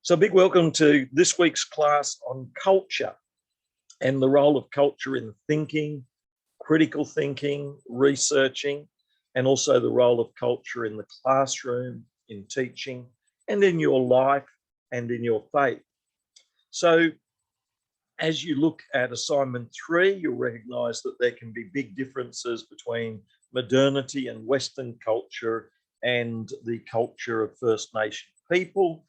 So a big welcome to this week's class on culture and the role of culture in thinking, critical thinking, researching, and also the role of culture in the classroom, in teaching, and in your life and in your faith. So as you look at assignment 3, you'll recognise that there can be big differences between modernity and Western culture and the culture of First Nation people,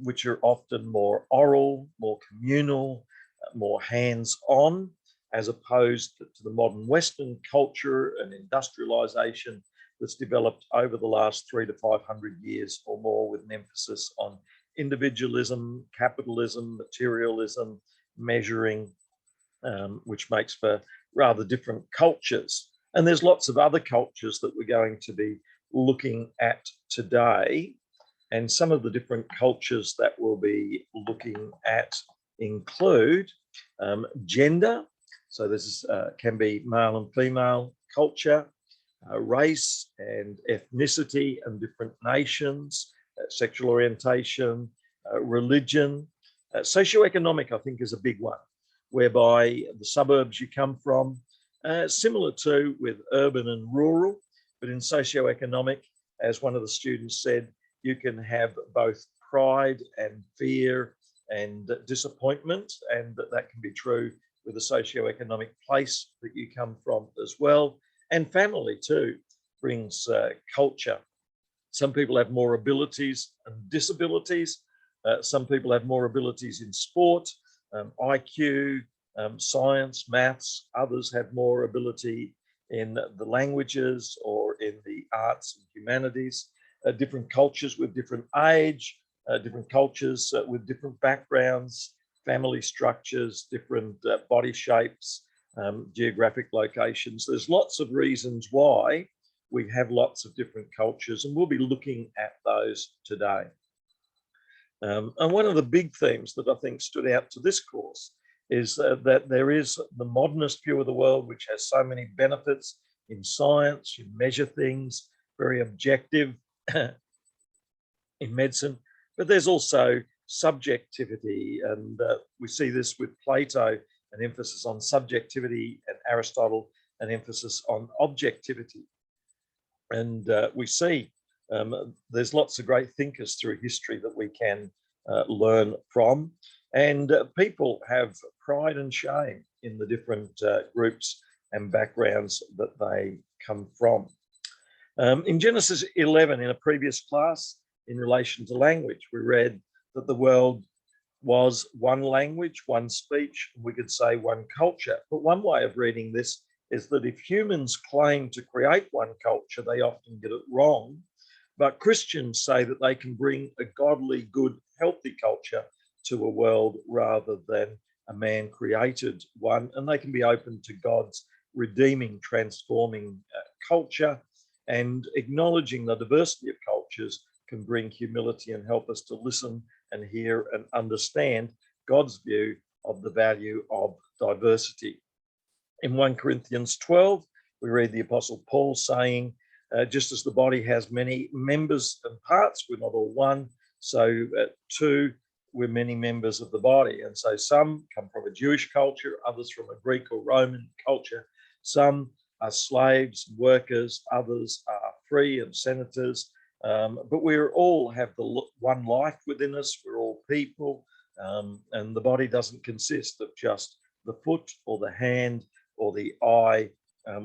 which are often more oral, more communal, more hands-on, as opposed to the modern Western culture and industrialization that's developed over the last 300 to 500 years or more, with an emphasis on individualism, capitalism, materialism, measuring, which makes for rather different cultures. And there's lots of other cultures that we're going to be looking at today. And some of the different cultures that we'll be looking at include gender. So this can be male and female culture, race and ethnicity and different nations, sexual orientation, religion. Socioeconomic, I think, is a big one, whereby the suburbs you come from, similar to with urban and rural, but in socioeconomic, as one of the students said, you can have both pride and fear and disappointment, and that can be true with the socioeconomic place that you come from as well. And family too brings culture. Some people have more abilities and disabilities. Some people have more abilities in sport, IQ, science, maths. Others have more ability in the languages or in the arts and humanities. Different cultures with different age, different cultures with different backgrounds, family structures, different body shapes, geographic locations. There's lots of reasons why we have lots of different cultures, and we'll be looking at those today. And one of the big themes that I think stood out to this course is that there is the modernist view of the world, which has so many benefits in science. You measure things, very objective in medicine, but there's also subjectivity, and we see this with Plato, an emphasis on subjectivity, and Aristotle, an emphasis on objectivity. And we see there's lots of great thinkers through history that we can learn from, and people have pride and shame in the different groups and backgrounds that they come from. In Genesis 11, in a previous class, in relation to language, we read that the world was one language, one speech, we could say one culture. But one way of reading this is that if humans claim to create one culture, they often get it wrong. But Christians say that they can bring a godly, good, healthy culture to a world rather than a man-created one, and they can be open to God's redeeming, transforming culture. And acknowledging the diversity of cultures can bring humility and help us to listen and hear and understand God's view of the value of diversity. In 1 Corinthians 12, we read the Apostle Paul saying, just as the body has many members and parts, we're not all one, so too we're many members of the body. And so some come from a Jewish culture, others from a Greek or Roman culture, some are slaves, workers, others are free and senators, but we all have the one life within us. We're all people, and the body doesn't consist of just the foot or the hand or the eye.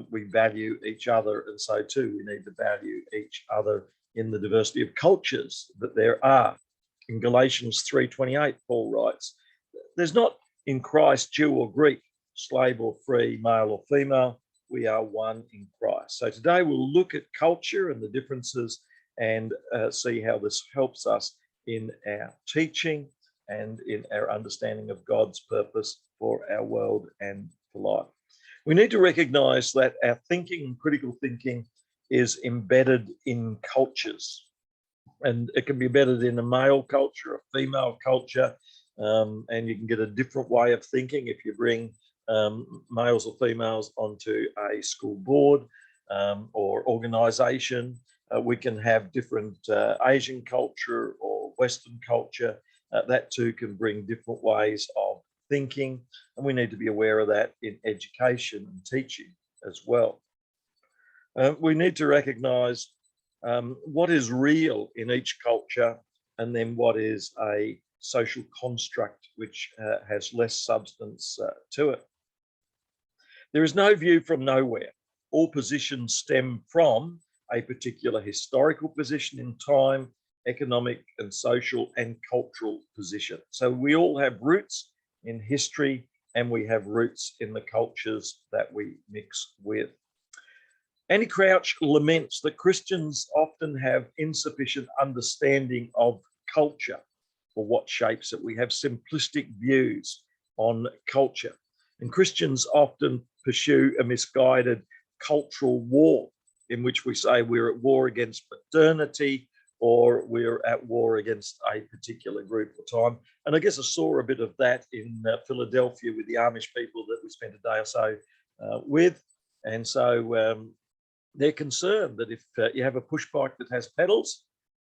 We value each other, and so too we need to value each other in the diversity of cultures that there are. In Galatians 3:28, Paul writes, there's not in Christ Jew or Greek, slave or free, male or female, we are one in Christ. So today we'll look at culture and the differences and see how this helps us in our teaching and in our understanding of God's purpose for our world and for life. We need to recognize that our thinking and critical thinking is embedded in cultures, and it can be embedded in a male culture, a female culture, and you can get a different way of thinking if you bring males or females onto a school board or organization. We can have different Asian culture or Western culture, that too can bring different ways of thinking, and we need to be aware of that in education and teaching as well. We need to recognise what is real in each culture, and then what is a social construct which has less substance to it. There is no view from nowhere. All positions stem from a particular historical position in time, economic and social and cultural position. So we all have roots in history, and we have roots in the cultures that we mix with. Andy Crouch laments that Christians often have insufficient understanding of culture or what shapes it. We have simplistic views on culture, and Christians often pursue a misguided cultural war in which we say we're at war against modernity, or we're at war against a particular group of time. And I guess I saw a bit of that in Philadelphia with the Amish people that we spent a day or so with. And so they're concerned that if you have a push bike that has pedals,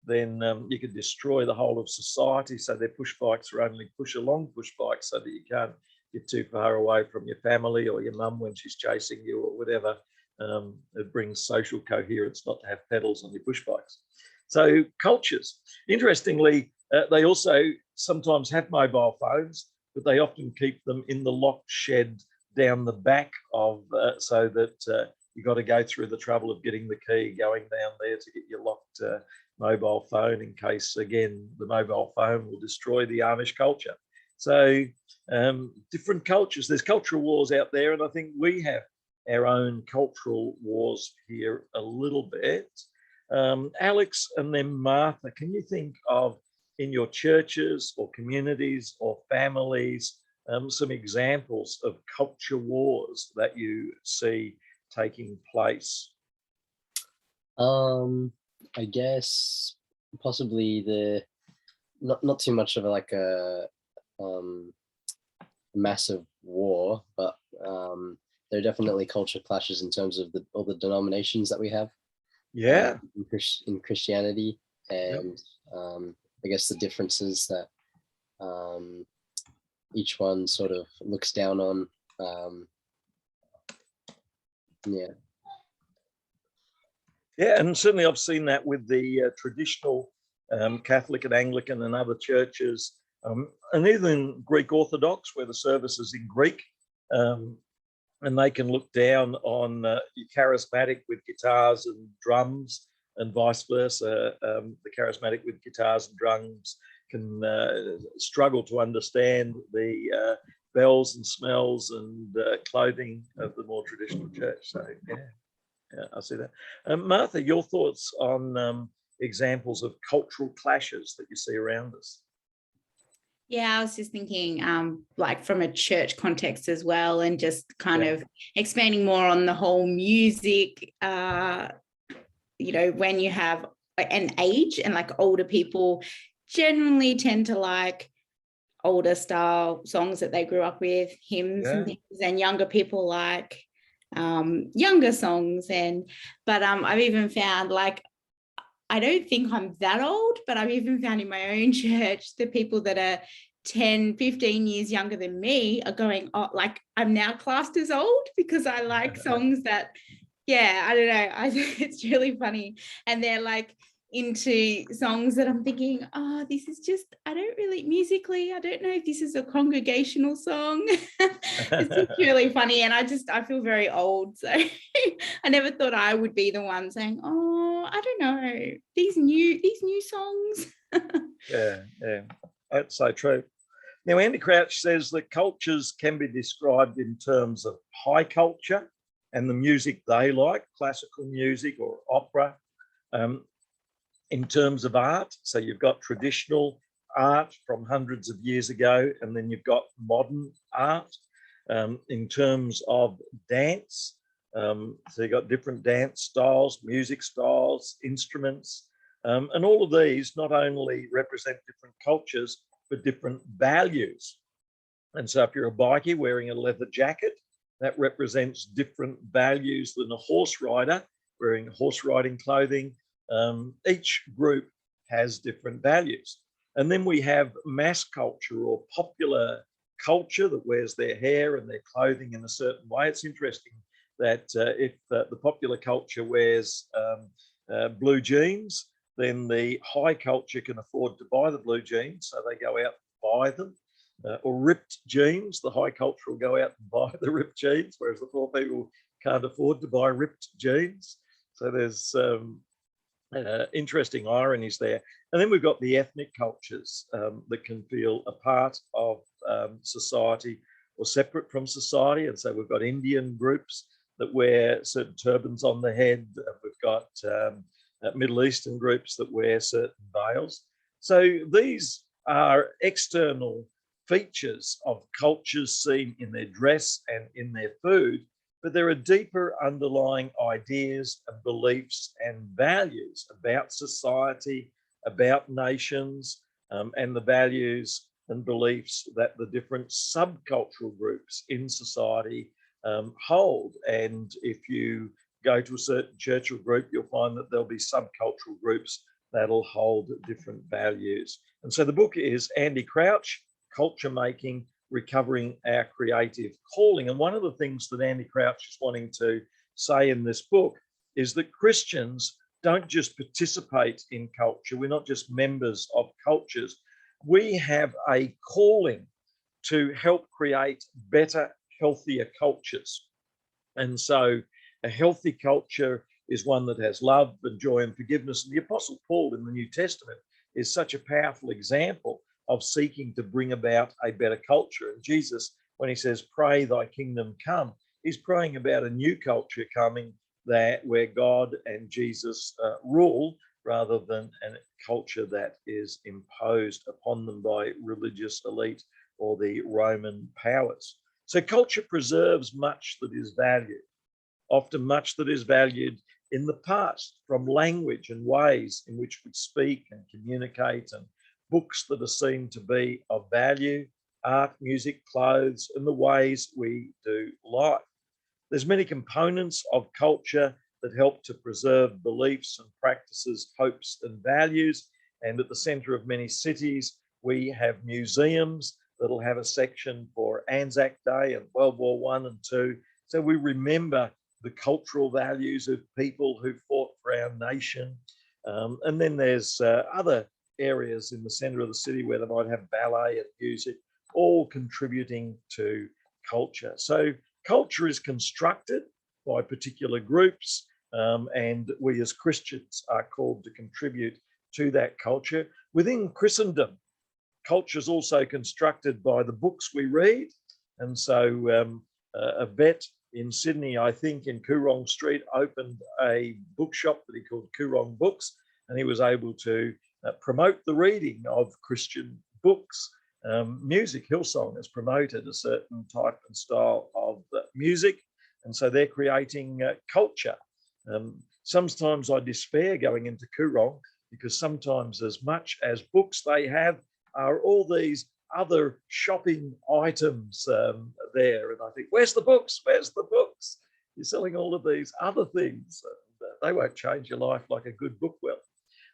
then you could destroy the whole of society. So their push bikes are only push along push bikes so that you can't get too far away from your family or your mum when she's chasing you or whatever. It brings social coherence not to have pedals on your push bikes. So cultures, interestingly, they also sometimes have mobile phones, but they often keep them in the locked shed down the back of, so that you've got to go through the trouble of getting the key, going down there to get your locked mobile phone, in case, again, the mobile phone will destroy the Amish culture. So different cultures, there's cultural wars out there, and I think we have our own cultural wars here a little bit. Alex and then Martha, can you think of in your churches or communities or families some examples of culture wars that you see taking place? I guess possibly the not too much of like a massive war, but there are definitely culture clashes in terms of all the denominations that we have. Yeah. In Christianity, and I guess the differences that each one sort of looks down on. Yeah, and certainly I've seen that with the traditional Catholic and Anglican and other churches, and even Greek Orthodox, where the service is in Greek, and they can look down on charismatic with guitars and drums, and vice versa. The charismatic with guitars and drums can struggle to understand the bells and smells and clothing of the more traditional church. So yeah, I see that. Martha, your thoughts on examples of cultural clashes that you see around us? Yeah, I was just thinking like from a church context as well, and just kind of expanding more on the whole music, you know, when you have an age, and like older people generally tend to like older style songs that they grew up with, hymns and things, and younger people like younger songs. But I've even found, like, I don't think I'm that old, but I've even found in my own church, the people that are 10, 15 years younger than me are going, oh, like I'm now classed as old because I like songs that, I don't know. It's really funny. And they're like into songs that I'm thinking, oh, this is just, I don't really, musically, I don't know if this is a congregational song. It's just really funny. And I feel very old. So I never thought I would be the one saying, oh, I don't know, these new songs. Yeah, that's so true. Now, Andy Crouch says that cultures can be described in terms of high culture and the music they like, classical music or opera. In terms of art, so you've got traditional art from hundreds of years ago, and then you've got modern art. In terms of dance, so you've got different dance styles, music styles, instruments, and all of these not only represent different cultures, but different values. And so if you're a bikie wearing a leather jacket, that represents different values than a horse rider wearing horse riding clothing. Each group has different values. And then we have mass culture or popular culture that wears their hair and their clothing in a certain way. It's interesting that if the popular culture wears blue jeans, then the high culture can afford to buy the blue jeans, so they go out and buy them. Or ripped jeans, the high culture will go out and buy the ripped jeans, whereas the poor people can't afford to buy ripped jeans. So there's interesting ironies there. And then we've got the ethnic cultures that can feel a part of society or separate from society. And so we've got Indian groups that wear certain turbans on the head. We've got Middle Eastern groups that wear certain veils. So these are external features of cultures seen in their dress and in their food, but there are deeper underlying ideas and beliefs and values about society, about nations, and the values and beliefs that the different subcultural groups in society hold. And if you go to a certain church or group, you'll find that there'll be subcultural groups that'll hold different values. And so the book is Andy Crouch, Culture Making, Recovering Our Creative Calling. And one of the things that Andy Crouch is wanting to say in this book is that Christians don't just participate in culture. We're not just members of cultures. We have a calling to help create better, healthier cultures. And so a healthy culture is one that has love and joy and forgiveness. And the Apostle Paul in the New Testament is such a powerful example of seeking to bring about a better culture. And Jesus, when he says, pray thy kingdom come, he's praying about a new culture coming where God and Jesus rule, rather than a culture that is imposed upon them by religious elite or the Roman powers. So culture preserves much that is valued, often much that is valued in the past, from language and ways in which we speak and communicate, and books that are seen to be of value, art, music, clothes, and the ways we do life. There's many components of culture that help to preserve beliefs and practices, hopes and values. And at the centre of many cities, we have museums that'll have a section for Anzac Day and World War I and II. So we remember the cultural values of people who fought for our nation. And then there's other areas in the centre of the city where they might have ballet and music, all contributing to culture. So culture is constructed by particular groups, and we as Christians are called to contribute to that culture. Within Christendom, culture is also constructed by the books we read. And so a vet in Sydney, I think in Coorong Street, opened a bookshop that he called Coorong Books, and he was able to promote the reading of Christian books. Music, Hillsong has promoted a certain type and style of music, and so they're creating culture. Sometimes I despair going into Coorong, because sometimes as much as books they have are all these other shopping items there. And I think, where's the books? Where's the books? You're selling all of these other things. And, they won't change your life like a good book will.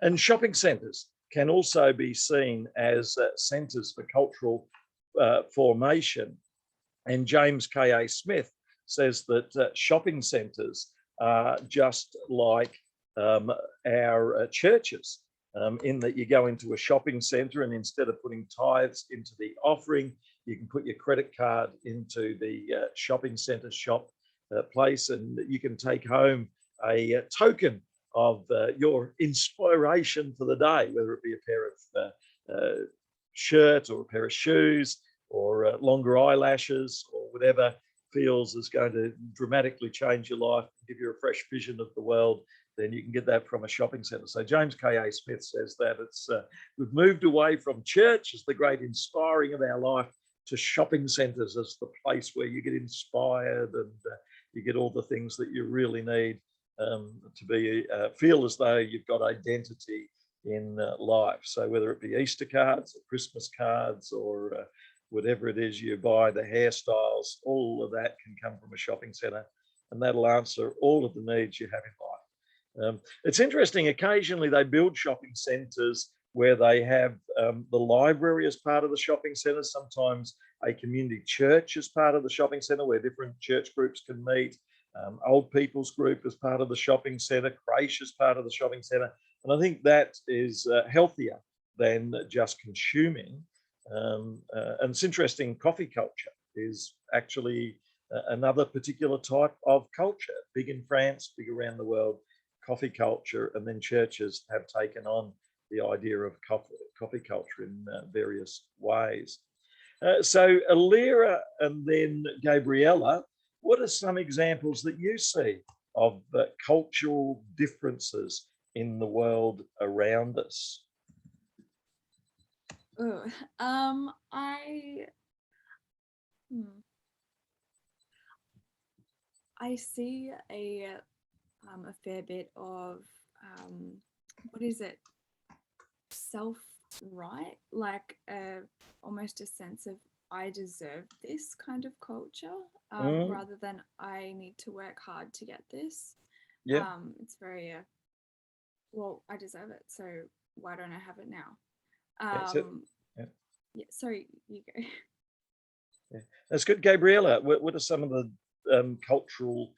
And shopping centres can also be seen as centres for cultural formation. And James K.A. Smith says that shopping centres are just like our churches, in that you go into a shopping centre, and instead of putting tithes into the offering, you can put your credit card into the shopping centre shop place, and you can take home a token of your inspiration for the day, whether it be a pair of shirt or a pair of shoes or longer eyelashes or whatever feels is going to dramatically change your life, give you a fresh vision of the world. Then you can get that from a shopping centre. So James K.A. Smith says that we've moved away from church as the great inspiring of our life to shopping centres as the place where you get inspired and you get all the things that you really need to be feel as though you've got identity in life. So whether it be Easter cards or Christmas cards or whatever it is you buy, the hairstyles, all of that can come from a shopping centre, and that'll answer all of the needs you have in life. It's interesting, occasionally they build shopping centres where they have the library as part of the shopping centre, sometimes a community church as part of the shopping centre where different church groups can meet, old people's group as part of the shopping centre, creche as part of the shopping centre. And I think that is healthier than just consuming. And it's interesting, coffee culture is actually another particular type of culture, big in France, big around the world, coffee culture, and then churches have taken on the idea of coffee culture in various ways. So Alira and then Gabriella, what are some examples that you see of cultural differences in the world around us? Ooh, I see a fair bit of what is it, self-right, like almost a sense of I deserve this kind of culture, rather than I need to work hard to get this. Yeah. It's very well, I deserve it, so why don't I have it now? That's it. Yeah, sorry, you go. Yeah. That's good. Gabriella, what are some of the cultural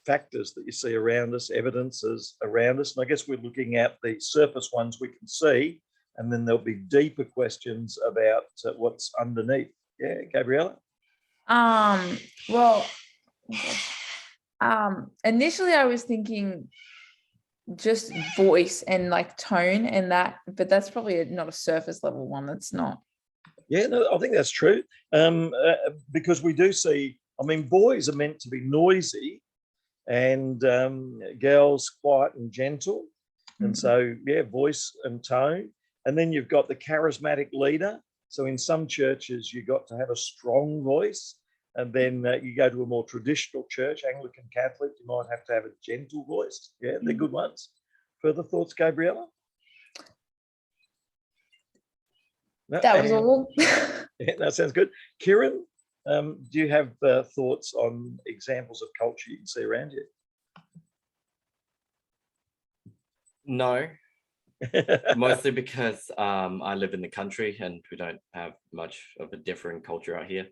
factors that you see around us, evidences around us? And I guess we're looking at the surface ones we can see, and then there'll be deeper questions about what's underneath. Yeah, Gabriella? Well, initially I was thinking just voice and like tone and that, but that's probably not a surface level one. That's not. Yeah, no, I think that's true. Because we do see, I mean, boys are meant to be noisy and girls quiet and gentle. And so, yeah, voice and tone. And then you've got the charismatic leader. So in some churches, you got to have a strong voice. And then you go to a more traditional church, Anglican Catholic, you might have to have a gentle voice. Yeah, they're good ones. Further thoughts, Gabriella? No, That was all. Yeah, that sounds good. Kieran, do you have thoughts on examples of culture you can see around you? No, mostly because I live in the country and we don't have much of a different culture out here.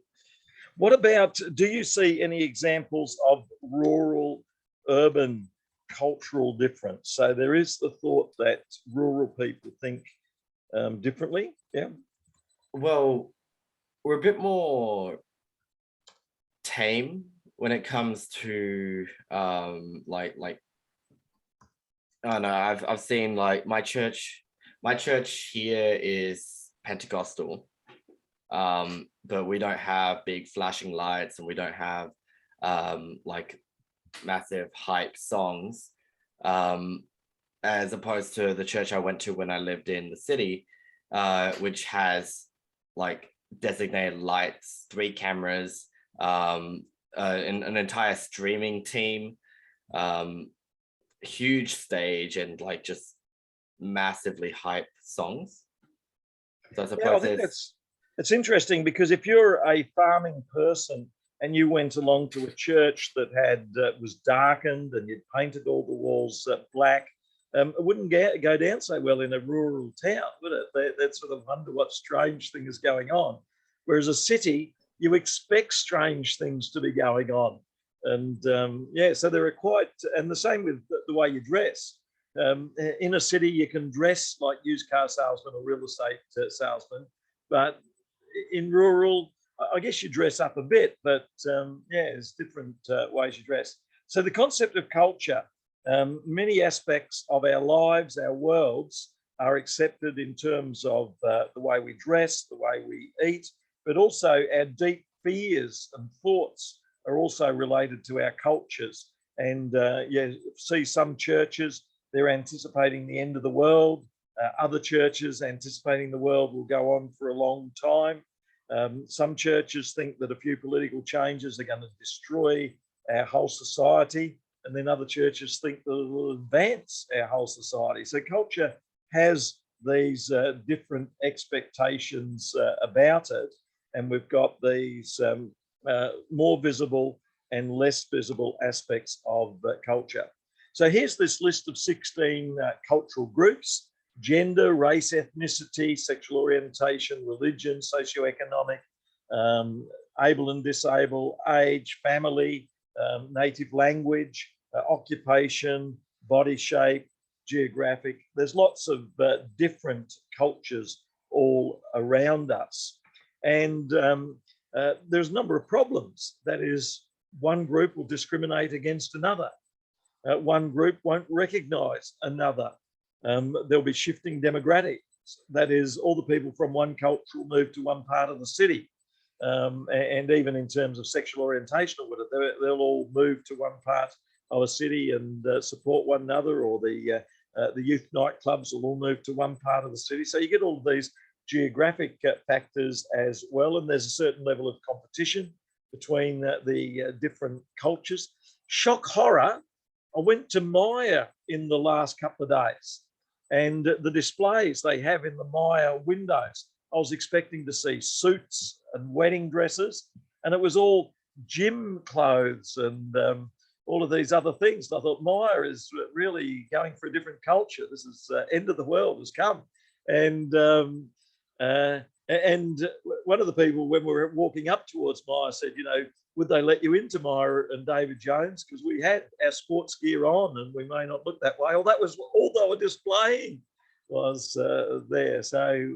What about, do you see any examples of rural, urban cultural difference? So there is the thought that rural people think differently. Yeah. Well, we're a bit more tame when it comes to like I don't know, I've seen like my church here is Pentecostal, but we don't have big flashing lights and we don't have like massive hype songs, as opposed to the church I went to when I lived in the city, which has like designated lights, 3 cameras, an entire streaming team, huge stage, and like just massively hyped songs. So I suppose it's interesting because if you're a farming person and you went along to a church that had was darkened and you'd painted all the walls black, it wouldn't go down so well in a rural town, would it? They'd sort of wonder what strange thing is going on. Whereas a city, you expect strange things to be going on. And yeah, so there are quite, and the same with the way you dress. In a city, you can dress like used car salesman or real estate salesman, but in rural, I guess you dress up a bit, but yeah, there's different ways you dress. So the concept of culture, many aspects of our lives, our worlds are accepted in terms of the way we dress, the way we eat, but also our deep fears and thoughts are also related to our cultures. And yeah, see some churches, they're anticipating the end of the world. Other churches anticipating the world will go on for a long time. Some churches think that a few political changes are going to destroy our whole society. And then other churches think that it will advance our whole society. So culture has these different expectations about it. And we've got these more visible and less visible aspects of culture. So here's this list of 16 cultural groups. gender, race, ethnicity, sexual orientation, religion, socioeconomic, able and disabled, age, family, native language, occupation, body shape, geographic. There's lots of different cultures all around us. And there's a number of problems. That is, one group will discriminate against another. One group won't recognize another. There'll be shifting demographics. That is, all the people from one culture will move to one part of the city. And even in terms of sexual orientation or whatever, they'll all move to one part of a city and support one another, or the youth nightclubs will all move to one part of the city. So you get all of these geographic factors as well, and there's a certain level of competition between the different cultures. Shock horror, I went to Myer in the last couple of days, and the displays they have in the Myer windows, I was expecting to see suits and wedding dresses, and it was all gym clothes and all of these other things. And I thought, Myer is really going for a different culture. This is end of the world has come. And one of the people, when we were walking up towards Myer, said, you know, would they let you into Myer and David Jones? Because we had our sports gear on and we may not look that way. Well, that was all they were displaying was there. So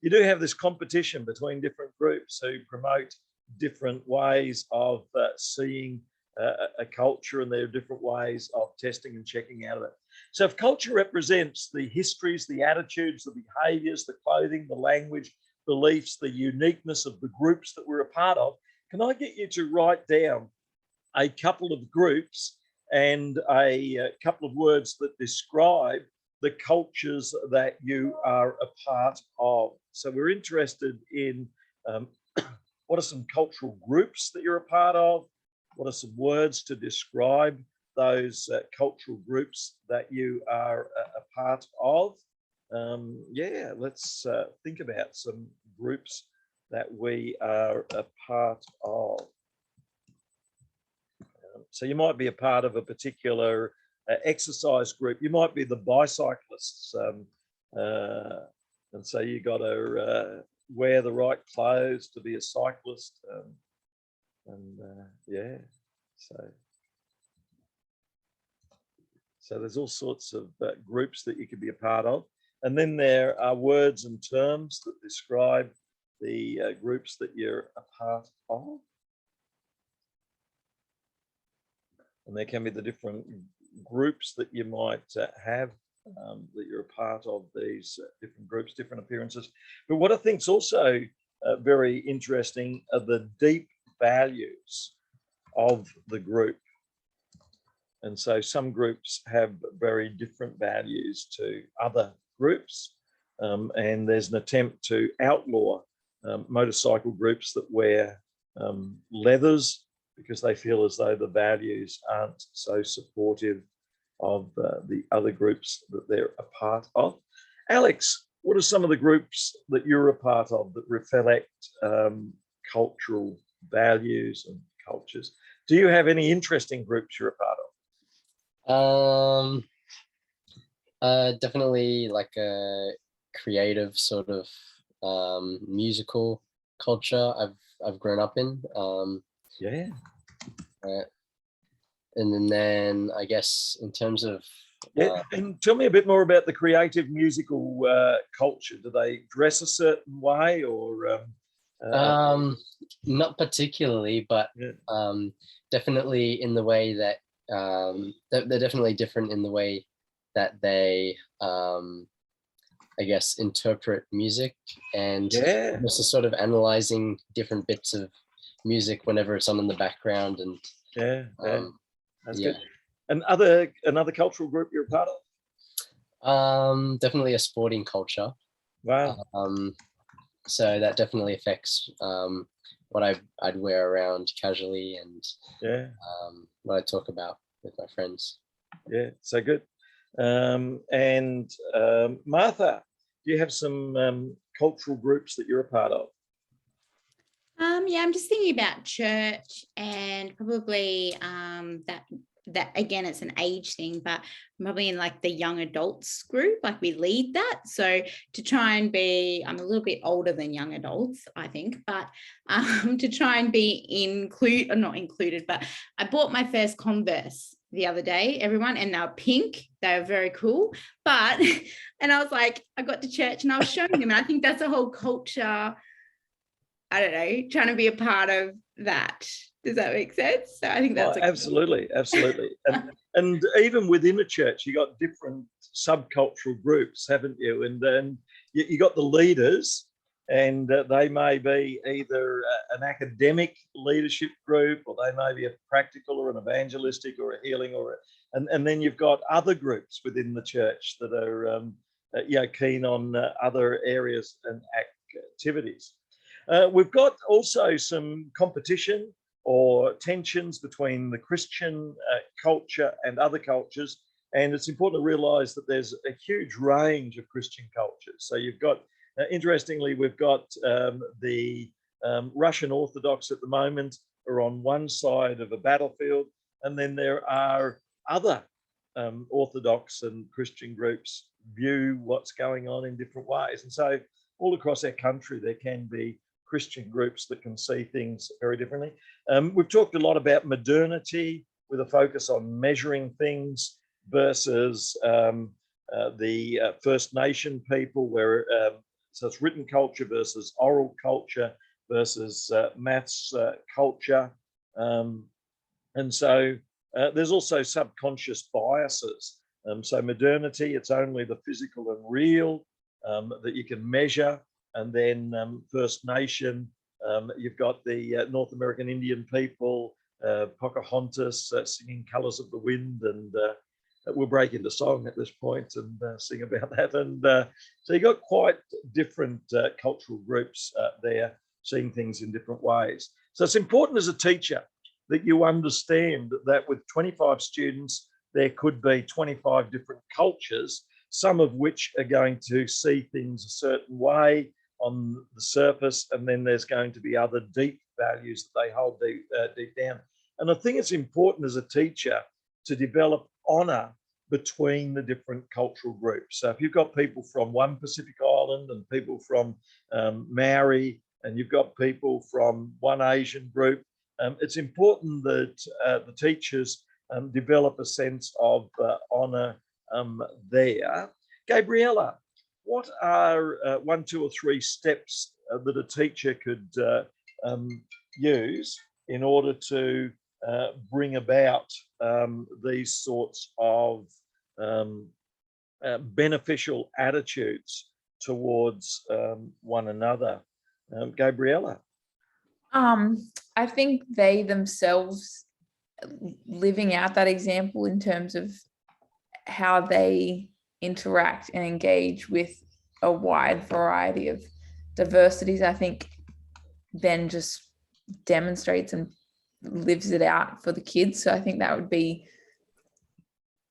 you do have this competition between different groups who promote different ways of seeing a culture, and there are different ways of testing and checking out of it. So if culture represents the histories, the attitudes, the behaviors, the clothing, the language, beliefs, the uniqueness of the groups that we're a part of, can I get you to write down a couple of groups and a couple of words that describe the cultures that you are a part of? So we're interested in what are some cultural groups that you're a part of? What are some words to describe those cultural groups that you are a part of? Yeah, let's think about some groups that we are a part of. So you might be a part of a particular exercise group. You might be the bicyclists. And so you got to wear the right clothes to be a cyclist. Yeah, so there's all sorts of groups that you could be a part of. And then there are words and terms that describe the groups that you're a part of. And there can be the different groups that you might have, that you're a part of, these different groups, different appearances. But what I think is also very interesting are the deep values of the group. And so some groups have very different values to other groups. And there's an attempt to outlaw motorcycle groups that wear leathers because they feel as though the values aren't so supportive of the other groups that they're a part of. Alex, what are some of the groups that you're a part of that reflect cultural values and cultures? Do you have any interesting groups you're a part of? Definitely like a creative sort of musical culture I've grown up in. Yeah. And then I guess in terms of Yeah, and tell me a bit more about the creative musical culture. Do they dress a certain way, or not particularly, but yeah. Definitely in the way that they're definitely different in the way that they I guess interpret music, and Yeah. just sort of analyzing different bits of music whenever it's on in the background, and Yeah, that's yeah. good. And another cultural group you're a part of? Definitely a sporting culture. Wow. So that definitely affects what I'd wear around casually, and Yeah. what I talk about with my friends. Yeah, so good. And Martha, do you have some cultural groups that you're a part of? Yeah, I'm just thinking about church, and probably that that again, it's an age thing, but I'm probably in like the young adults group, like we lead that. So to try and be, I'm a little bit older than young adults, I think, but to try and be not included, but I bought my first Converse the other day, everyone, and they were pink. They were very cool. But, and I was like, I got to church and I was showing them. And I think that's a whole culture, I don't know, trying to be a part of that. Does that make sense? So I think that's absolutely. And even within a church, you got different subcultural groups, haven't you? And then you got the leaders, and they may be either an academic leadership group, or they may be a practical or an evangelistic or a healing, and then you've got other groups within the church that are keen on other areas and activities. We've got also some competition or tensions between the Christian culture and other cultures. And it's important to realize that there's a huge range of Christian cultures. So you've got, interestingly, we've got the Russian Orthodox at the moment are on one side of a battlefield, and then there are other Orthodox and Christian groups view what's going on in different ways. And so all across our country, there can be Christian groups that can see things very differently. We've talked a lot about modernity with a focus on measuring things versus the First Nation people, where so it's written culture versus oral culture versus maths culture. And so there's also subconscious biases. So modernity, it's only the physical and real that you can measure. And then First Nation, you've got the North American Indian people, Pocahontas singing Colors of the Wind, and we'll break into song at this point and sing about that. And so you've got quite different cultural groups there, seeing things in different ways. So it's important as a teacher that you understand that with 25 students, there could be 25 different cultures, some of which are going to see things a certain way on the surface, and then there's going to be other deep values that they hold deep down. And I think it's important as a teacher to develop honor between the different cultural groups. So if you've got people from one Pacific Island and people from Maori, and you've got people from one Asian group, it's important that the teachers develop a sense of honor there. Gabriella, what are 1, 2, or 3 steps that a teacher could use in order to bring about these sorts of beneficial attitudes towards one another? Gabriella? I think they themselves living out that example in terms of how they interact and engage with a wide variety of diversities, I think then just demonstrates and lives it out for the kids. So I think that would be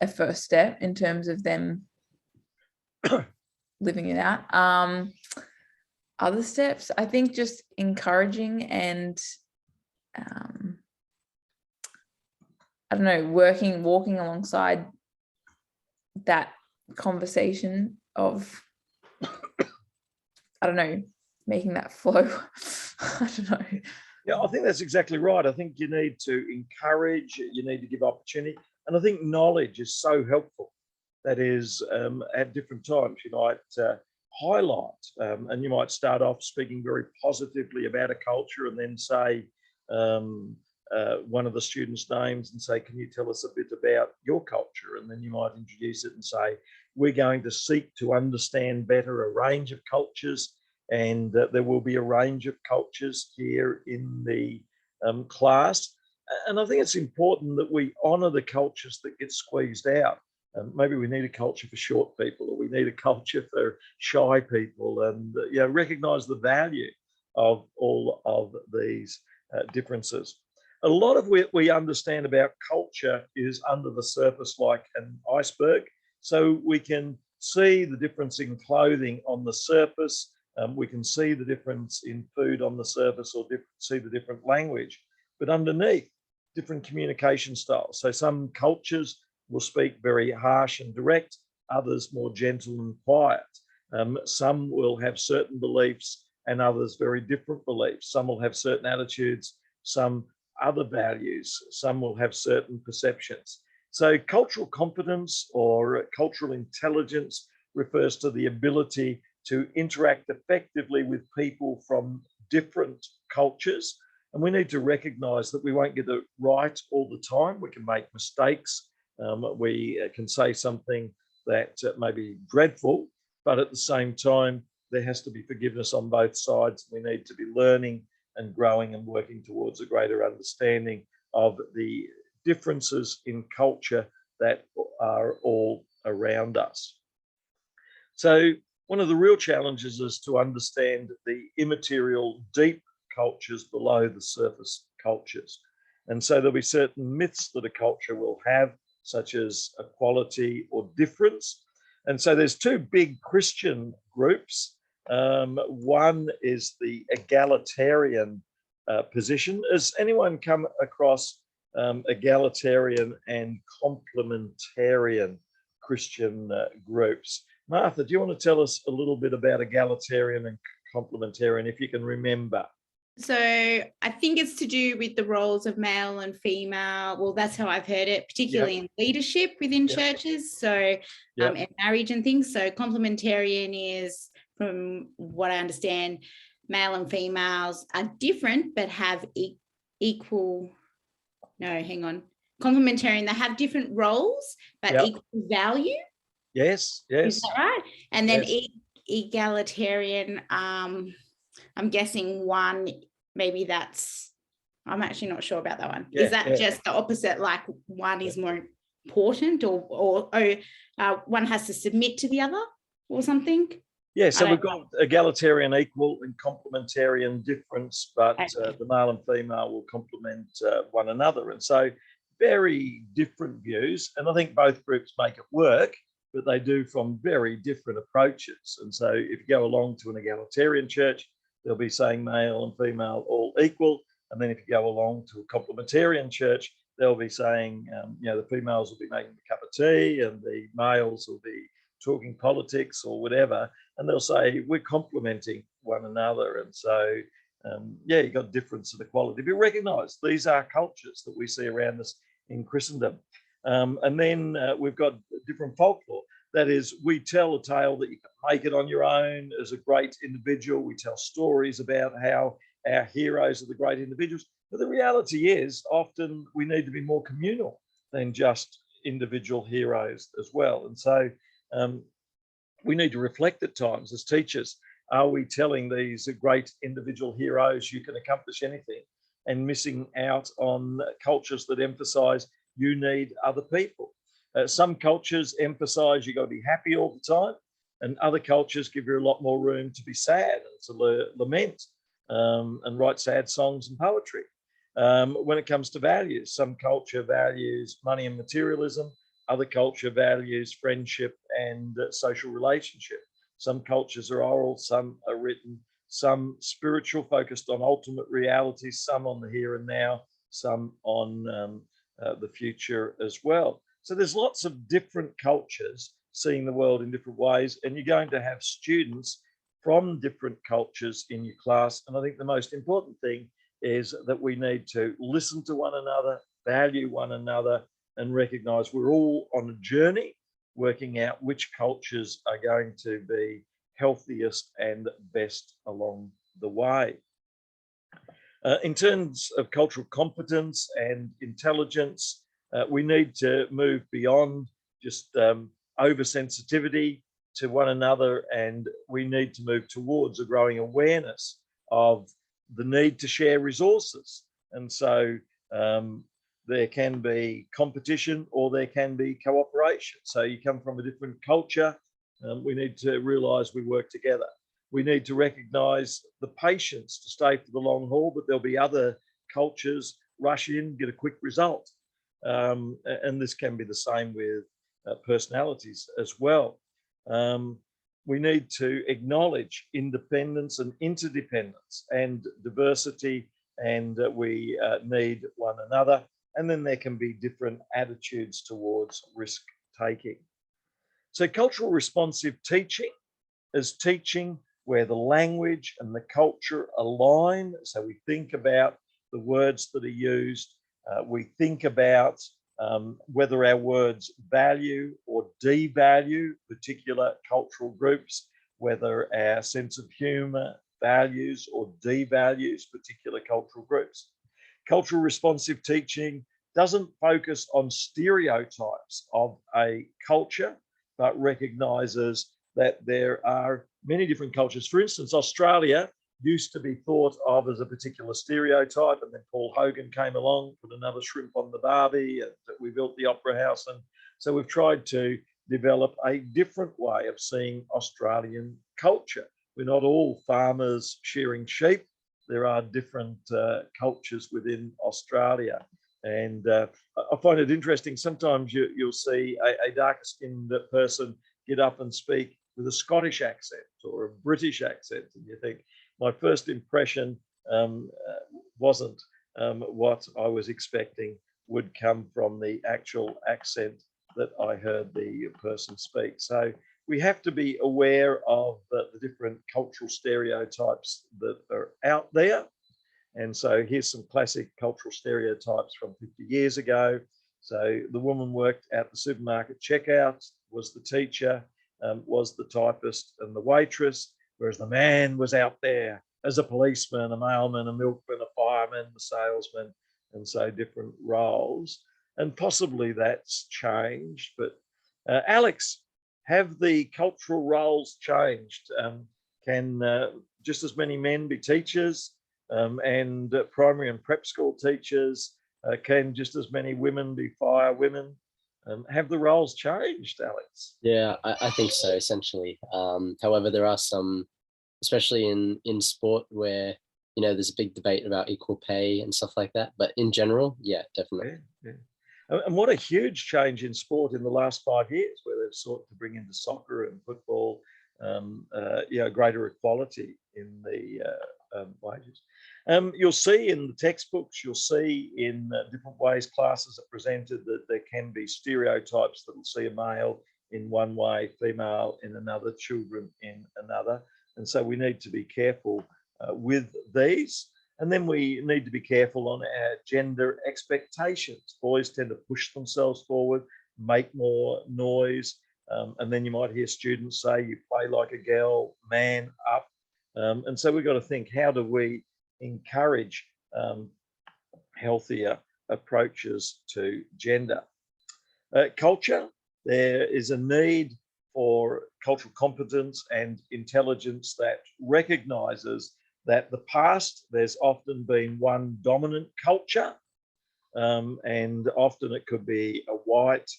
a first step in terms of them living it out. Other steps, I think just encouraging and I don't know, walking alongside that conversation of, I don't know, making that flow. I don't know. Yeah, I think that's exactly right. I think you need to encourage, you need to give opportunity. And I think knowledge is so helpful. That is, at different times, you might highlight, and you might start off speaking very positively about a culture and then say one of the students' names and say, can you tell us a bit about your culture? And then you might introduce it and say, we're going to seek to understand better a range of cultures, and there will be a range of cultures here in the class. And I think it's important that we honour the cultures that get squeezed out. Maybe we need a culture for short people, or we need a culture for shy people, and recognise the value of all of these differences. A lot of what we understand about culture is under the surface like an iceberg. So we can see the difference in clothing on the surface. We can see the difference in food on the surface, or see the different language. But underneath, different communication styles. So some cultures will speak very harsh and direct, others more gentle and quiet. Some will have certain beliefs and others very different beliefs. Some will have certain attitudes, some other values, some will have certain perceptions. So cultural competence or cultural intelligence refers to the ability to interact effectively with people from different cultures. And we need to recognize that we won't get it right all the time. We can make mistakes. We can say something that may be dreadful, but at the same time, there has to be forgiveness on both sides. We need to be learning and growing and working towards a greater understanding of the differences in culture that are all around us. So one of the real challenges is to understand the immaterial, deep cultures below the surface cultures. And so there'll be certain myths that a culture will have, such as equality or difference. And so there's two big Christian groups. One is the egalitarian position. Has anyone come across egalitarian and complementarian Christian groups? Martha, do you want to tell us a little bit about egalitarian and complementarian, if you can remember? So I think it's to do with the roles of male and female. Well, that's how I've heard it, particularly in leadership within churches. So and marriage and things. So complementarian is, from what I understand, male and females are different but have equal. No, hang on. Complementarian, they have different roles but equal value. Yes. Is that right? And then egalitarian, I'm guessing one, maybe that's, I'm actually not sure about that one. Is that just the opposite, like one is more important or one has to submit to the other or something? Yeah, so we've got egalitarian equal and complementarian difference, but the male and female will complement one another. And so very different views. And I think both groups make it work, but they do from very different approaches. And so if you go along to an egalitarian church, they'll be saying male and female all equal. And then if you go along to a complementarian church, they'll be saying, the females will be making a cup of tea and the males will be talking politics or whatever. And they'll say, we're complementing one another. And so, you've got difference and equality. But recognize these are cultures that we see around us in Christendom. And then we've got different folklore. That is, we tell a tale that you can make it on your own as a great individual. We tell stories about how our heroes are the great individuals. But the reality is often we need to be more communal than just individual heroes as well. And so we need to reflect at times as teachers. Are we telling these great individual heroes you can accomplish anything and missing out on cultures that emphasize you need other people? Some cultures emphasize you got to be happy all the time, and other cultures give you a lot more room to be sad and to lament and write sad songs and poetry. When it comes to values, some culture values money and materialism, other culture values friendship and social relationship. Some cultures are oral, some are written, some spiritual, focused on ultimate reality, some on the here and now, some on the future as well. So there's lots of different cultures seeing the world in different ways, and you're going to have students from different cultures in your class. And I think the most important thing is that we need to listen to one another, value one another, and recognize we're all on a journey working out which cultures are going to be healthiest and best along the way. In terms of cultural competence and intelligence, we need to move beyond just oversensitivity to one another, and we need to move towards a growing awareness of the need to share resources. And so there can be competition or there can be cooperation. So you come from a different culture, we need to realize we work together. We need to recognize the patience to stay for the long haul, but there'll be other cultures rush in, get a quick result. And this can be the same with personalities as well. We need to acknowledge independence and interdependence and diversity, and we need one another. and then there can be different attitudes towards risk taking. So cultural responsive teaching is teaching where the language and the culture align. So we think about the words that are used. We think about whether our words value or devalue particular cultural groups, whether our sense of humor values or devalues particular cultural groups. Cultural responsive teaching doesn't focus on stereotypes of a culture, but recognizes that there are many different cultures. For instance, Australia used to be thought of as a particular stereotype, and then Paul Hogan came along, put another shrimp on the barbie, and we built the Opera House. And so we've tried to develop a different way of seeing Australian culture. We're not all farmers shearing sheep. There are different cultures within Australia. And I find it interesting. Sometimes you'll see a darker skinned person get up and speak with a Scottish accent or a British accent. And you think, my first impression wasn't what I was expecting would come from the actual accent that I heard the person speak. So we have to be aware of the different cultural stereotypes that are out there. And so here's some classic cultural stereotypes from 50 years ago. So the woman worked at the supermarket checkout, was the teacher, was the typist and the waitress, whereas the man was out there as a policeman, a mailman, a milkman, a fireman, a salesman, and so different roles. And possibly that's changed. But Alex, have the cultural roles changed? Can just as many men be teachers? And primary and prep school teachers? Can just as many women be fire women? Have the roles changed, Alex? Yeah, I think so, essentially. However, there are some, especially in sport, where, you know, there's a big debate about equal pay and stuff like that. But in general, yeah, definitely. Yeah. And what a huge change in sport in the last 5 years, where they've sought to bring into soccer and football, greater equality in the wages. You'll see in the textbooks, you'll see in different ways classes are presented that there can be stereotypes that will see a male in one way, female in another, children in another. And so we need to be careful with these. And then we need to be careful on our gender expectations. Boys tend to push themselves forward, make more noise. And then you might hear students say, you play like a girl, man up. And so we've got to think, how do we encourage healthier approaches to gender? Culture, there is a need for cultural competence and intelligence that recognizes that the past, there's often been one dominant culture, and often it could be a white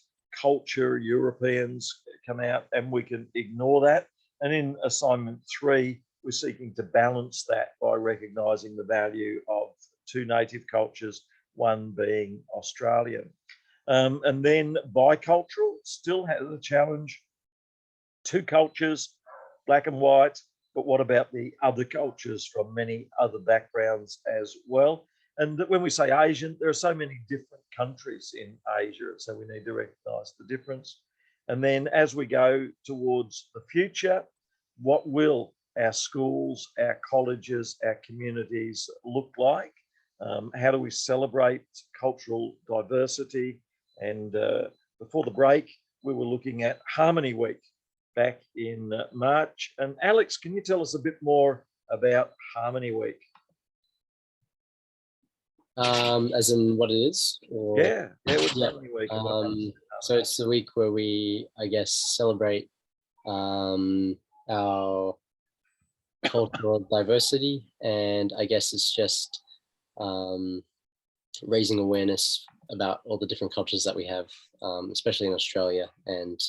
culture, Europeans come out, and we can ignore that. And in assignment 3, we're seeking to balance that by recognizing the value of 2 native cultures, one being Australian. And then bicultural still has a challenge. 2 cultures, black and white, but what about the other cultures from many other backgrounds as well? And when we say Asian, there are so many different countries in Asia, so we need to recognize the difference. And then as we go towards the future, what will our schools, our colleges, our communities look like? How do we celebrate cultural diversity? And before the break, we were looking at Harmony Week back in March. And Alex, can you tell us a bit more about Harmony Week? As in what it is? Or... Yeah, what's Yeah. Harmony Week? So it's the week where we, I guess, celebrate our cultural diversity, and I guess it's just raising awareness about all the different cultures that we have, especially in Australia, and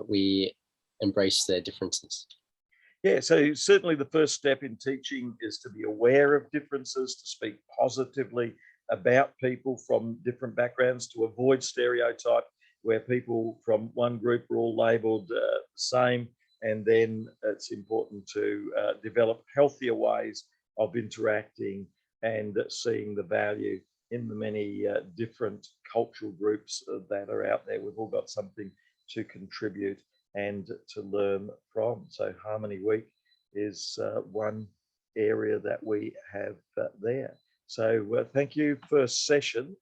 we embrace their differences. Yeah, so certainly the first step in teaching is to be aware of differences, to speak positively about people from different backgrounds, to avoid stereotype where people from one group are all labelled the same. And then it's important to develop healthier ways of interacting and seeing the value in the many different cultural groups that are out there. We've all got something to contribute and to learn from. So Harmony Week is one area that we have there. So thank you. First session